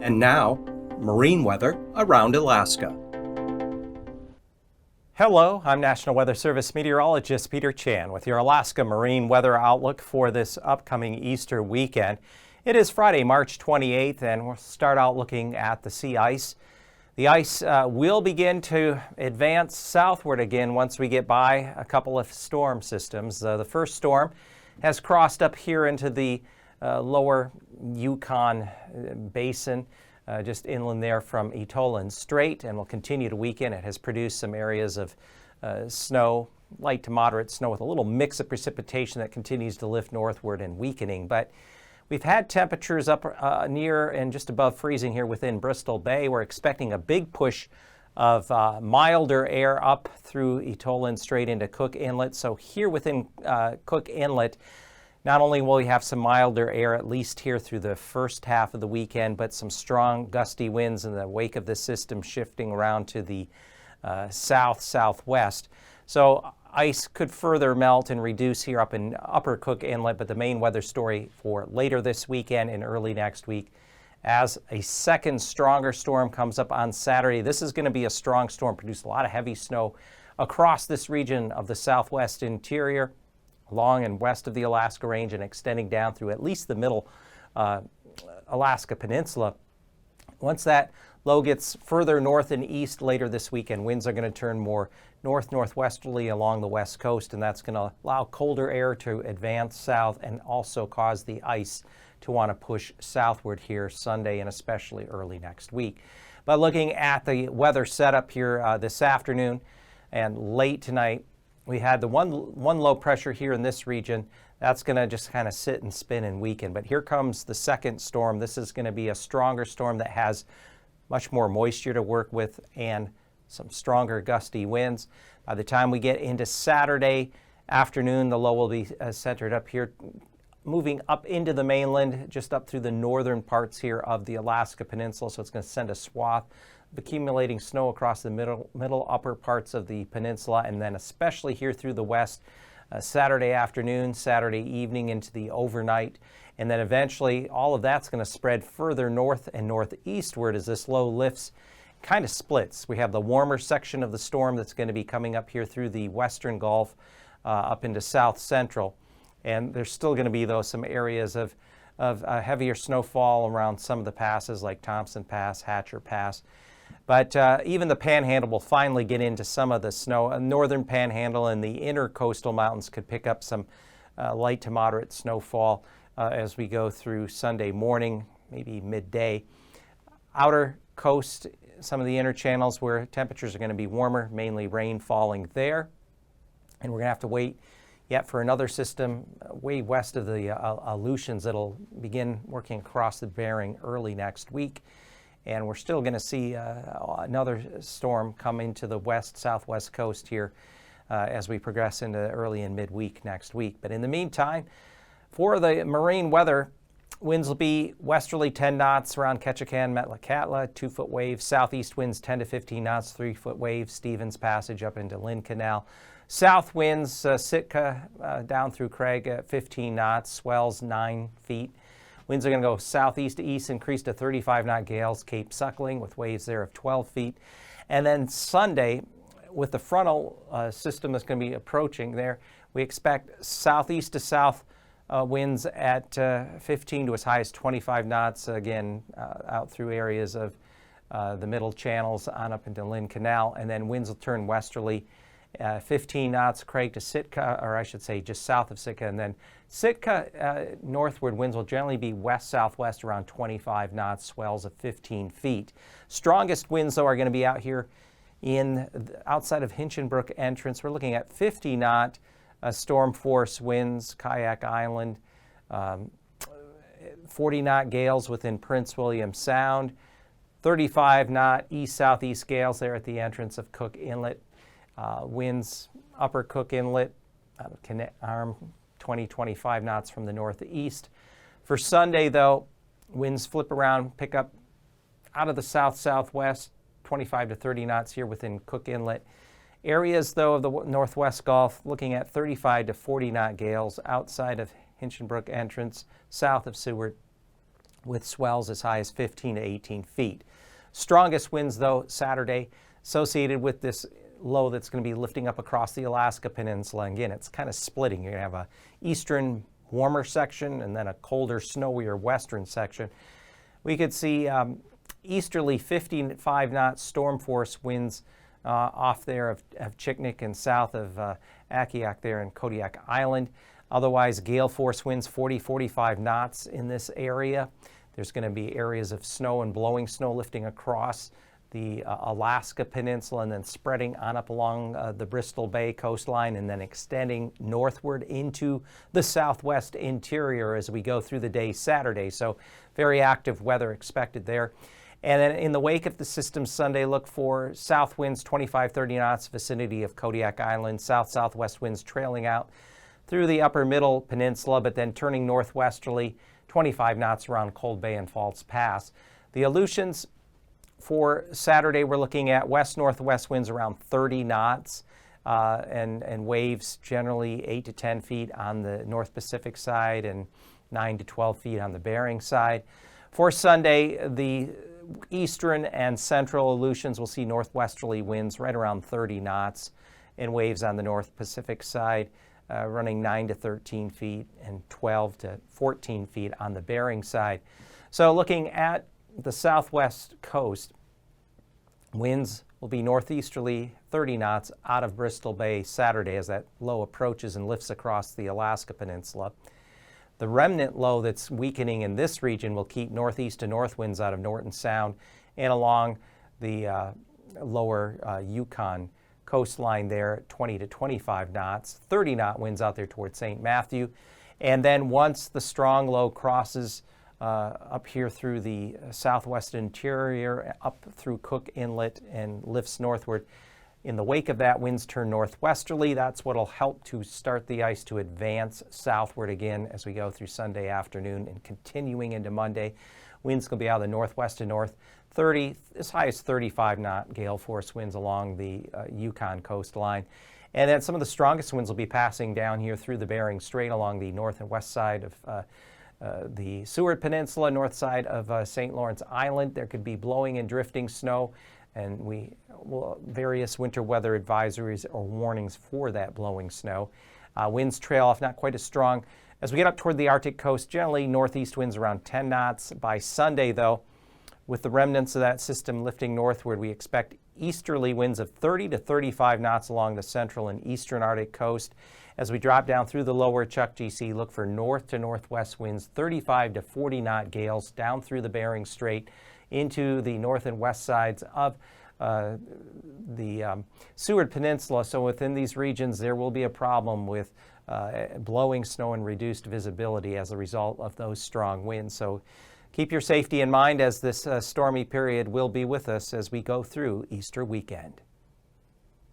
And now, marine weather around Alaska. Hello, I'm National Weather Service meteorologist Peter Chan with your Alaska marine weather outlook for this upcoming Easter weekend. It is Friday, March 28th, and we'll start out looking at the sea ice. The ice will begin to advance southward again once we get by a couple of storm systems. The first storm has crossed up here into the lower Yukon basin, just inland there from Etolan Strait, and will continue to weaken. It has produced some areas of snow, light to moderate snow with a little mix of precipitation that continues to lift northward and weakening. But we've had temperatures up near and just above freezing here within Bristol Bay. We're expecting a big push of milder air up through Etolan Strait into Cook Inlet. So here within Cook Inlet, not only will we have some milder air, at least here through the first half of the weekend, but some strong gusty winds in the wake of the system shifting around to the south-southwest. So ice could further melt and reduce here up in upper Cook Inlet, but the main weather story for later this weekend and early next week, as a second stronger storm comes up on Saturday. This is going to be a strong storm, produce a lot of heavy snow across this region of the southwest interior, along and west of the Alaska Range, and extending down through at least the middle Alaska Peninsula. Once that low gets further north and east later this weekend, winds are going to turn more north-northwesterly along the west coast, and that's going to allow colder air to advance south and also cause the ice to want to push southward here Sunday and especially early next week. But looking at the weather setup here this afternoon and late tonight, we had the one low pressure here in this region. That's going to just kind of sit and spin and weaken. But here comes the second storm. This is going to be a stronger storm that has much more moisture to work with and some stronger gusty winds. By the time we get into Saturday afternoon, the low will be centered up here, moving up into the mainland, just up through the northern parts here of the Alaska Peninsula. So it's going to send a swath of accumulating snow across the middle upper parts of the peninsula, and then especially here through the west Saturday afternoon, Saturday evening into the overnight. And then eventually all of that's going to spread further north and northeastward as this low lifts, kind of splits. We have the warmer section of the storm that's going to be coming up here through the western Gulf up into south central. And there's still going to be, though, some areas of heavier snowfall around some of the passes like Thompson Pass, Hatcher Pass. But even the Panhandle will finally get into some of the snow. Northern Panhandle and the inner coastal mountains could pick up some light to moderate snowfall as we go through Sunday morning, maybe midday. Outer coast, some of the inner channels where temperatures are going to be warmer, mainly rain falling there. And we're going to have to wait yet for another system way west of the Aleutians that'll begin working across the Bering early next week. And we're still going to see another storm come into the southwest coast here as we progress into early and midweek next week. But in the meantime, for the marine weather, winds will be westerly 10 knots around Ketchikan, Metlakatla, 2-foot waves. Southeast winds 10 to 15 knots, 3-foot waves. Stevens Passage up into Lynn Canal. South winds, Sitka down through Craig at 15 knots, swells 9 feet. Winds are going to go southeast to east, increase to 35-knot gales, Cape Suckling with waves there of 12 feet. And then Sunday, with the frontal system that's going to be approaching there, we expect southeast to south winds at 15 to as high as 25 knots, again, out through areas of the middle channels on up into Lynn Canal. And then winds will turn westerly, 15 knots, Craig to Sitka, or I should say just south of Sitka. And then Sitka northward winds will generally be west-southwest around 25 knots, swells of 15 feet. Strongest winds, though, are going to be out here outside of Hinchinbrook entrance. We're looking at 50-knot storm force winds, Kayak Island, 40-knot gales within Prince William Sound, 35-knot east-southeast gales there at the entrance of Cook Inlet. Winds upper Cook Inlet, Arm 20-25 knots from the northeast. For Sunday, though, winds flip around, pick up out of the south-southwest, 25 to 30 knots here within Cook Inlet. Areas, though, of the northwest Gulf looking at 35 to 40 knot gales outside of Hinchinbrook entrance, south of Seward. with swells as high as 15 to 18 feet. Strongest winds, though, Saturday, associated with this low that's going to be lifting up across the Alaska Peninsula. And again, it's kind of splitting. You're going to have a eastern warmer section and then a colder, snowier western section. We could see easterly 55 knot storm force winds off there of Chiknik and south of Akiak there in Kodiak Island. Otherwise, gale force winds 40-45 knots in this area. There's going to be areas of snow and blowing snow lifting across the Alaska Peninsula and then spreading on up along the Bristol Bay coastline and then extending northward into the southwest interior as we go through the day Saturday. So very active weather expected there. And then in the wake of the system Sunday, look for south winds 25-30 knots vicinity of Kodiak Island, south-southwest winds trailing out through the upper middle peninsula, but then turning northwesterly 25 knots around Cold Bay and False Pass. The Aleutians for Saturday, we're looking at west-northwest winds around 30 knots and waves generally 8 to 10 feet on the North Pacific side and 9 to 12 feet on the Bering side. For Sunday, the eastern and central Aleutians will see northwesterly winds right around 30 knots and waves on the North Pacific side running 9 to 13 feet and 12 to 14 feet on the Bering side. So looking at the southwest coast, winds will be northeasterly 30 knots out of Bristol Bay Saturday as that low approaches and lifts across the Alaska Peninsula. The remnant low that's weakening in this region will keep northeast to north winds out of Norton Sound and along the lower Yukon coastline there, 20 to 25 knots, 30 knot winds out there towards St. Matthew. And then once the strong low crosses up here through the southwest interior, up through Cook Inlet and lifts northward, in the wake of that, winds turn northwesterly. That's what will help to start the ice to advance southward again as we go through Sunday afternoon and continuing into Monday. Winds going to be out of the northwest to north, 30, as high as 35 knot gale force winds along the Yukon coastline. And then some of the strongest winds will be passing down here through the Bering Strait along the north and west side of the Seward Peninsula, north side of St. Lawrence Island. There could be blowing and drifting snow, and various winter weather advisories or warnings for that blowing snow. Winds trail off, not quite as strong. As we get up toward the Arctic coast, generally northeast winds around 10 knots. By Sunday, though, with the remnants of that system lifting northward, we expect easterly winds of 30 to 35 knots along the central and eastern Arctic coast. As we drop down through the lower Chukchi, look for north to northwest winds, 35 to 40 knot gales down through the Bering Strait into the north and west sides of the Seward Peninsula. So within these regions, there will be a problem with blowing snow and reduced visibility as a result of those strong winds. So keep your safety in mind as this stormy period will be with us as we go through Easter weekend.